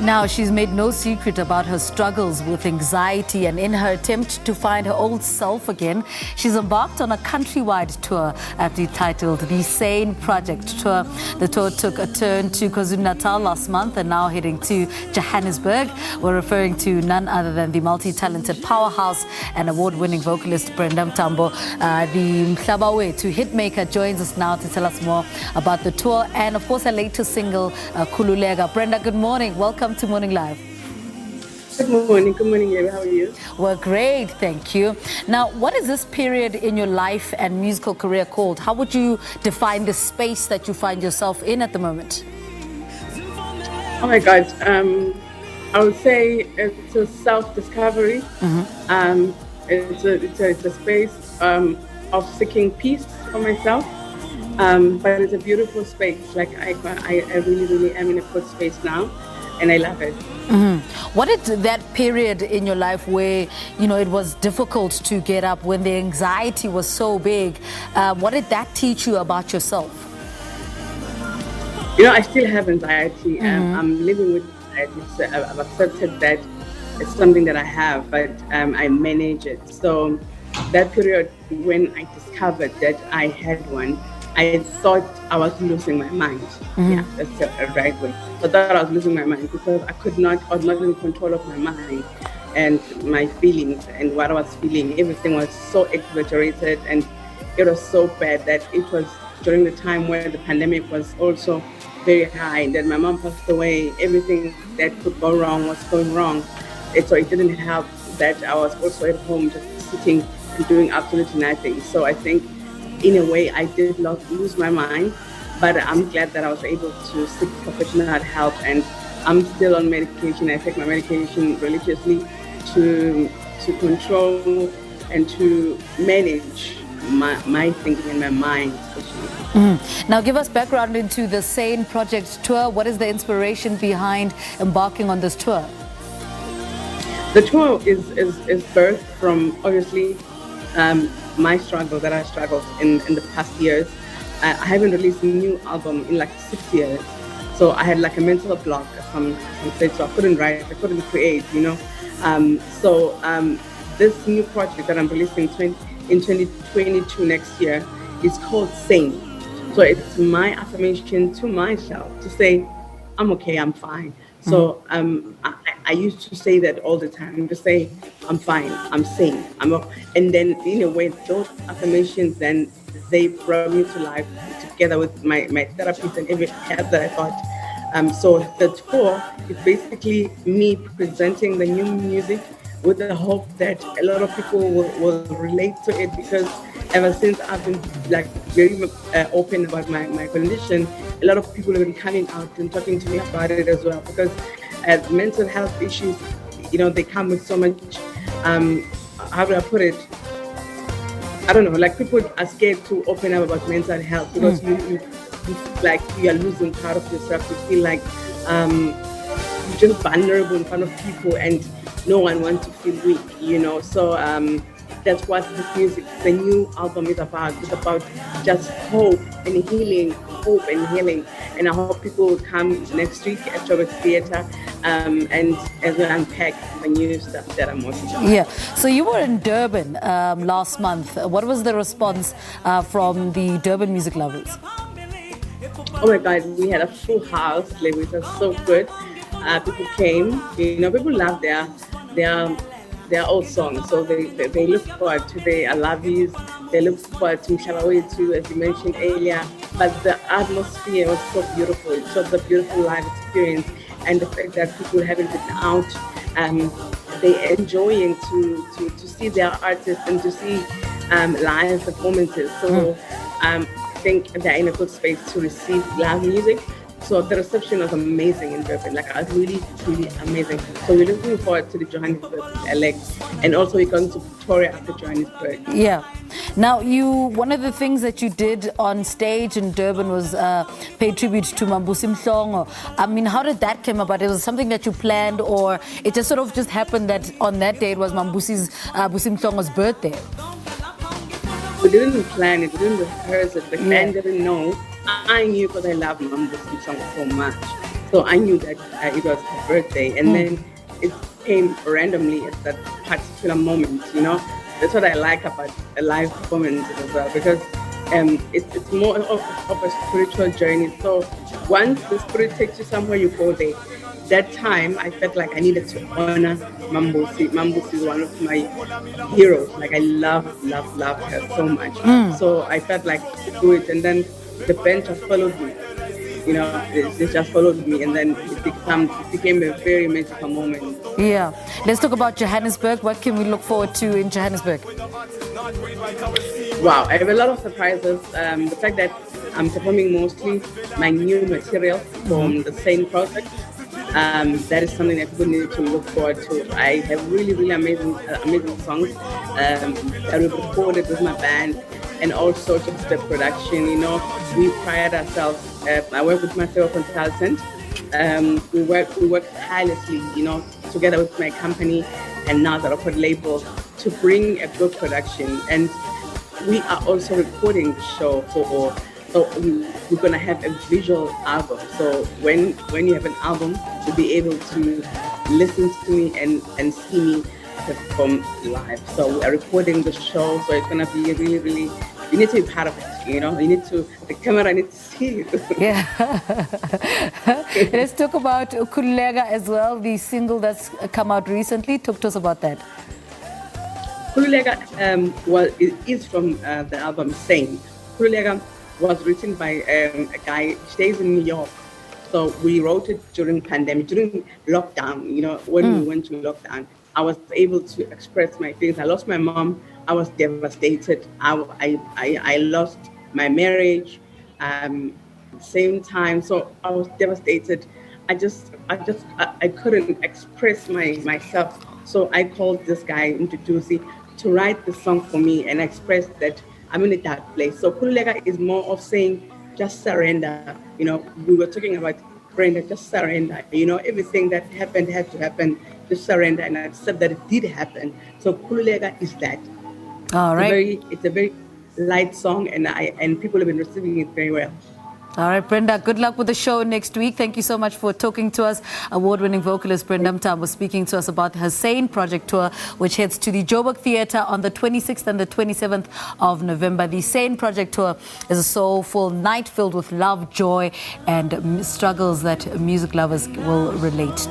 Now, she's made no secret about her struggles with anxiety, and in her attempt to find her old self again, she's embarked on a countrywide tour aptly titled the Sane Project Tour. The tour took a turn to Kwazulu-Natal last month and now heading to Johannesburg. We're referring to none other than the multi-talented powerhouse and award-winning vocalist Brenda Mtambo. The Mhlaba wethu hitmaker joins us now to tell us more about the tour and, of course, her latest single, Khululeka. Brenda, good morning. Welcome to Morning Live. Good morning, Eva. How are you? Well, great, thank you. Now, what is this period in your life and musical career called? How would you define the space that you find yourself in at the moment? Oh my God, I would say it's a self-discovery. Mm-hmm. It's a space of seeking peace for myself. But it's a beautiful space. Like I really am in a good space now, and I love it. Mm-hmm. What did that period in your life where, you know, it was difficult to get up, when the anxiety was so big, what did that teach you about yourself? You know, I still have anxiety. Mm-hmm. I'm living with anxiety. I've accepted that it's something that I have, but I manage it. So that period when I discovered that I had one, I thought I was losing my mind. Mm-hmm. Yeah, that's the right way. I thought I was losing my mind because I was not in control of my mind and my feelings and what I was feeling. Everything was so exaggerated and it was so bad that it was during the time where the pandemic was also very high, and then my mom passed away. Everything that could go wrong was going wrong. And so it didn't help that I was also at home just sitting and doing absolutely nothing. So I think in a way, I did not lose my mind, but I'm glad that I was able to seek professional help, and I'm still on medication. I take my medication religiously to control and to manage my thinking and my mind, especially. Mm-hmm. Now, give us background into the Sane Project Tour. What is the inspiration behind embarking on this tour? The tour is birthed from, obviously, my struggle that I struggled in the past years. I haven't released a new album in like 6 years. So I had like a mental block at some stage, so I couldn't write, I couldn't create, you know. This new project that I'm releasing in 2022 next year is called Sane. So it's my affirmation to myself to say, I'm okay, I'm fine. So I used to say that all the time, to say, I'm fine, I'm sane, and then in a way, those affirmations, then they brought me to life together with my therapist and every help that I got. So the tour is basically me presenting the new music with the hope that a lot of people will relate to it, because ever since I've been like very open about my condition, a lot of people have been coming out and talking to me about it as well, because mental health issues, you know, they come with so much, how do I put it? I don't know, like people are scared to open up about mental health because you feel like you are losing part of yourself. You feel like you're just vulnerable in front of people and no one wants to feel weak, you know. So that's what this music, the new album is about. It's about just hope and healing, And I hope people will come next week at Joburg Theatre and as we unpack the new stuff that I'm working on. Yeah. So you were in Durban last month. What was the response from the Durban music lovers? Oh my God, we had a full house, like, which was so good. People came, you know, people love their old songs, so they look forward to the I Love Yous, they look forward to Mhlaba wethu, as you mentioned earlier, but the atmosphere was so beautiful. It was a beautiful live experience, and the fact that people haven't been out, they're enjoying to see their artists and to see live performances. So I think they're in a good space to receive live music. So the reception was amazing in Durban, like really, truly amazing. So we're looking forward to the Johannesburg elect, and also we're going to Victoria after Johannesburg. Yeah. Now, one of the things that you did on stage in Durban was pay tribute to Mhlaba. I mean, how did that come about? It was something that you planned, or it just sort of just happened that on that day it was Mhlongo's birthday? We didn't plan it, we didn't rehearse it, the band didn't know. I knew because I love Mhlaba so much. So I knew that it was her birthday, and then it came randomly at that particular moment, you know. That's what I like about a live performance as well, because it's more of a spiritual journey. So once the spirit takes you somewhere, you go there. That time, I felt like I needed to honor Mambusi. Mambusi is one of my heroes. Like I love her so much. So I felt like to do it, and then the band just followed me. You know, they just followed me, and then it became a very magical moment. Yeah. Let's talk about Johannesburg. What can we look forward to in Johannesburg? Wow, I have a lot of surprises. The fact that I'm performing mostly my new material from the Sane Project, that is something that people need to look forward to. I have really amazing songs that we've recorded with my band, and also just the production. You know, we pride ourselves. I work with my fellow consultant. We work tirelessly, you know, together with my company and now the record label to bring a good production. And we are also recording the show so we're gonna have a visual album. So when you have an album, you'll be able to listen to me and see me perform live. So we are recording the show, so it's gonna be really. You need to be part of it, you know. The camera needs to see you. Yeah. Let's talk about Kulega as well, the single that's come out recently. Talk to us about that. Kulega, it is from the album Sane. Kulega was written by a guy who stays in New York. So we wrote it during pandemic, during lockdown, you know, when we went to lockdown. I was able to express my feelings. I lost my mom. I was devastated. I lost my marriage same time. So I was devastated. I couldn't express myself. So I called this guy, Ntutusi, to write the song for me and express that I'm in a dark place. So Khululeka is more of saying, just surrender. You know, we were talking about Brenda, just surrender. You know, everything that happened had to happen. Just surrender and accept that it did happen. So Khululeka is that. All right. It's a very light song, and people have been receiving it very well. All right, Brenda, good luck with the show next week. Thank you so much for talking to us. Award-winning vocalist Brenda Mtambo was speaking to us about her Sane Project Tour, which heads to the Joburg Theatre on the 26th and the 27th of November. The Sane Project Tour is a soulful night filled with love, joy, and struggles that music lovers will relate to.